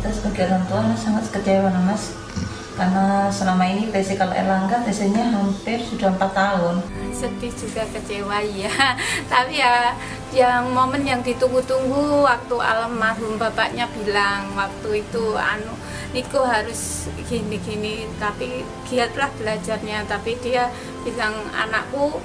kita sebagai orang tua sangat kecewa Mas, karena selama ini TC kalau Erlangga TC-nya hampir sudah 4 tahun. Sedih juga, kecewa ya. Tapi ya yang momen yang ditunggu-tunggu waktu almarhum bapaknya bilang waktu itu Niko harus gini-gini, tapi giatlah belajarnya. Tapi dia bilang anakku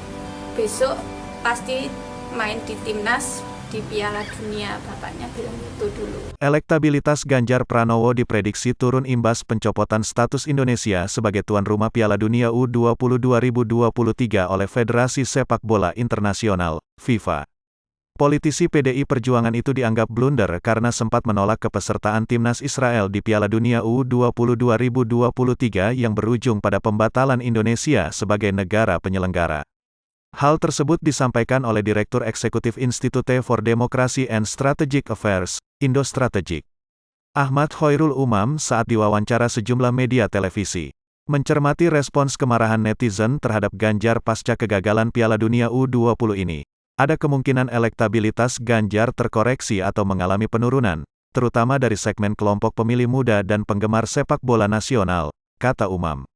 besok pasti main di timnas di Piala Dunia, bapaknya bilang itu dulu. Elektabilitas Ganjar Pranowo diprediksi turun imbas pencopotan status Indonesia sebagai tuan rumah Piala Dunia U20 2023 oleh Federasi Sepak Bola Internasional, FIFA. Politisi PDI Perjuangan itu dianggap blunder karena sempat menolak kepesertaan timnas Israel di Piala Dunia U20 2023 yang berujung pada pembatalan Indonesia sebagai negara penyelenggara. Hal tersebut disampaikan oleh Direktur Eksekutif Institute for Democracy and Strategic Affairs, Indo-Strategic, Ahmad Khoirul Umam saat diwawancara sejumlah media televisi. Mencermati respons kemarahan netizen terhadap Ganjar pasca kegagalan Piala Dunia U20 ini, ada kemungkinan elektabilitas Ganjar terkoreksi atau mengalami penurunan, terutama dari segmen kelompok pemilih muda dan penggemar sepak bola nasional, kata Umam.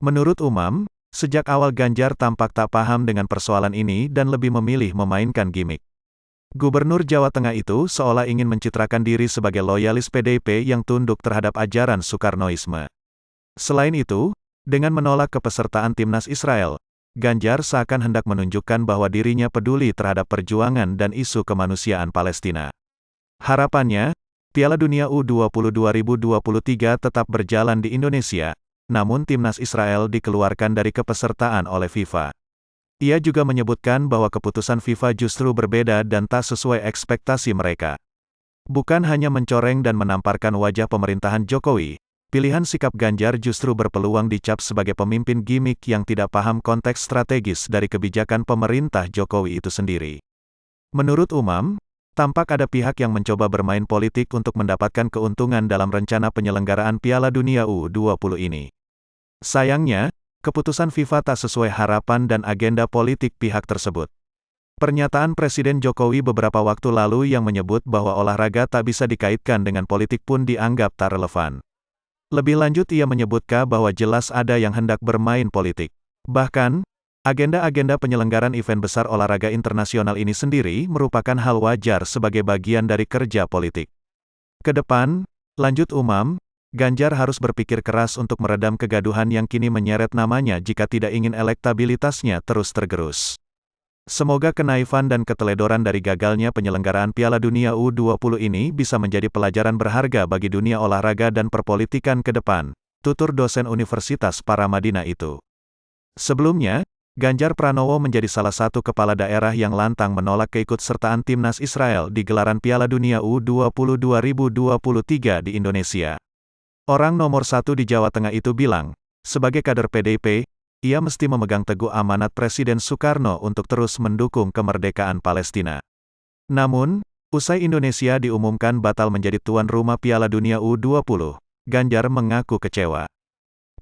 Menurut Umam, sejak awal Ganjar tampak tak paham dengan persoalan ini dan lebih memilih memainkan gimmick. Gubernur Jawa Tengah itu seolah ingin mencitrakan diri sebagai loyalis PDIP yang tunduk terhadap ajaran Soekarnoisme. Selain itu, dengan menolak kepesertaan timnas Israel, Ganjar seakan hendak menunjukkan bahwa dirinya peduli terhadap perjuangan dan isu kemanusiaan Palestina. Harapannya, Piala Dunia U20 2023 tetap berjalan di Indonesia, namun timnas Israel dikeluarkan dari kepesertaan oleh FIFA. Ia juga menyebutkan bahwa keputusan FIFA justru berbeda dan tak sesuai ekspektasi mereka. Bukan hanya mencoreng dan menamparkan wajah pemerintahan Jokowi, pilihan sikap Ganjar justru berpeluang dicap sebagai pemimpin gimmick yang tidak paham konteks strategis dari kebijakan pemerintah Jokowi itu sendiri. Menurut Umam, tampak ada pihak yang mencoba bermain politik untuk mendapatkan keuntungan dalam rencana penyelenggaraan Piala Dunia U20 ini. Sayangnya, keputusan FIFA tak sesuai harapan dan agenda politik pihak tersebut. Pernyataan Presiden Jokowi beberapa waktu lalu yang menyebut bahwa olahraga tak bisa dikaitkan dengan politik pun dianggap tak relevan. Lebih lanjut ia menyebutkan bahwa jelas ada yang hendak bermain politik. Bahkan, agenda-agenda penyelenggaraan event besar olahraga internasional ini sendiri merupakan hal wajar sebagai bagian dari kerja politik. Kedepan, lanjut Umam, Ganjar harus berpikir keras untuk meredam kegaduhan yang kini menyeret namanya jika tidak ingin elektabilitasnya terus tergerus. Semoga kenaifan dan keteledoran dari gagalnya penyelenggaraan Piala Dunia U20 ini bisa menjadi pelajaran berharga bagi dunia olahraga dan perpolitikan ke depan, tutur dosen Universitas Paramadina itu. Sebelumnya, Ganjar Pranowo menjadi salah satu kepala daerah yang lantang menolak keikutsertaan timnas Israel di gelaran Piala Dunia U20 2023 di Indonesia. Orang nomor satu di Jawa Tengah itu bilang, sebagai kader PDIP, ia mesti memegang teguh amanat Presiden Soekarno untuk terus mendukung kemerdekaan Palestina. Namun, usai Indonesia diumumkan batal menjadi tuan rumah Piala Dunia U20, Ganjar mengaku kecewa.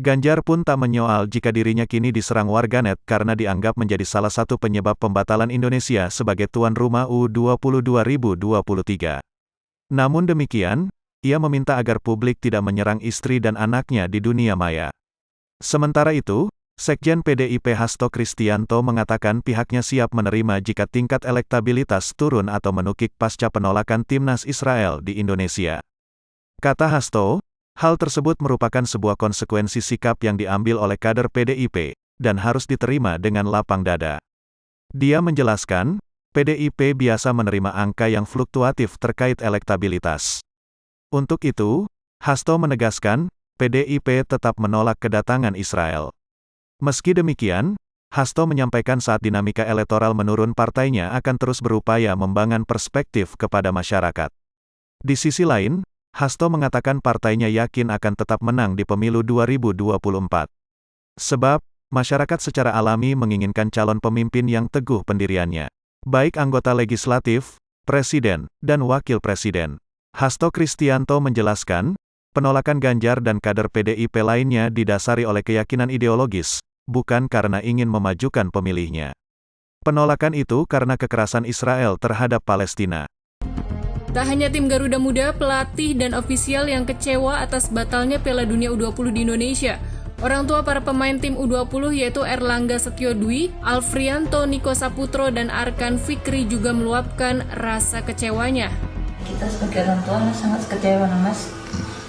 Ganjar pun tak menyoal jika dirinya kini diserang warganet karena dianggap menjadi salah satu penyebab pembatalan Indonesia sebagai tuan rumah U20 2023. Namun demikian, ia meminta agar publik tidak menyerang istri dan anaknya di dunia maya. Sementara itu, Sekjen PDIP Hasto Kristianto mengatakan pihaknya siap menerima jika tingkat elektabilitas turun atau menukik pasca penolakan timnas Israel di Indonesia. Kata Hasto, hal tersebut merupakan sebuah konsekuensi sikap yang diambil oleh kader PDIP, dan harus diterima dengan lapang dada. Dia menjelaskan, PDIP biasa menerima angka yang fluktuatif terkait elektabilitas. Untuk itu, Hasto menegaskan, PDIP tetap menolak kedatangan Israel. Meski demikian, Hasto menyampaikan saat dinamika elektoral menurun partainya akan terus berupaya membangun perspektif kepada masyarakat. Di sisi lain, Hasto mengatakan partainya yakin akan tetap menang di pemilu 2024. Sebab, masyarakat secara alami menginginkan calon pemimpin yang teguh pendiriannya. Baik anggota legislatif, presiden, dan wakil presiden. Hasto Kristianto menjelaskan, penolakan Ganjar dan kader PDIP lainnya didasari oleh keyakinan ideologis, bukan karena ingin memajukan pemilihnya. Penolakan itu karena kekerasan Israel terhadap Palestina. Tak hanya tim Garuda Muda, pelatih dan ofisial yang kecewa atas batalnya Piala Dunia U20 di Indonesia. Orang tua para pemain tim U20 yaitu Erlangga Setiodwi, Alfrianto Niko Saputro, dan Arkan Fikri juga meluapkan rasa kecewanya. Kita sebagai orang tua sangat kecewa Mas,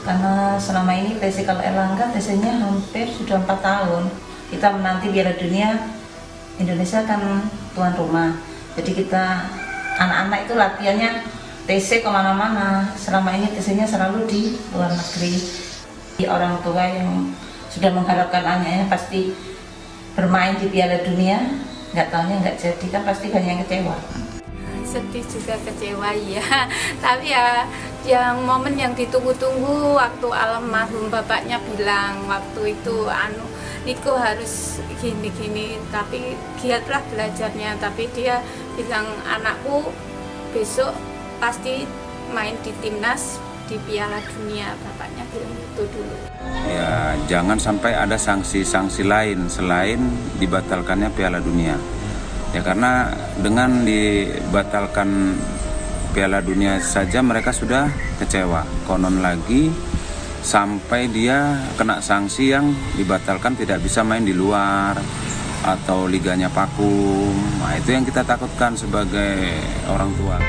karena selama ini TC kalau Erlangga TC-nya hampir sudah 4 tahun. Kita menanti Piala Dunia, Indonesia kan tuan rumah. Jadi kita anak-anak itu latihannya TC kemana-mana. Selama ini TC-nya selalu di luar negeri. Orang tua yang sudah mengharapkan anaknya pasti bermain di Piala Dunia, nggak tahunya nggak jadi, kan pasti banyak yang kecewa. Sedih juga, kecewa ya. Tapi ya yang momen yang ditunggu-tunggu waktu almarhum bapaknya bilang waktu itu Niko harus gini-gini, tapi giatlah belajarnya. Tapi dia bilang anakku besok pasti main di timnas di Piala Dunia, bapaknya bilang itu dulu. Ya jangan sampai ada sanksi-sanksi lain selain dibatalkannya Piala Dunia. Ya karena dengan dibatalkan Piala Dunia saja mereka sudah kecewa. Konon lagi sampai dia kena sanksi yang dibatalkan, tidak bisa main di luar atau liganya vakum. Nah, itu yang kita takutkan sebagai orang tua.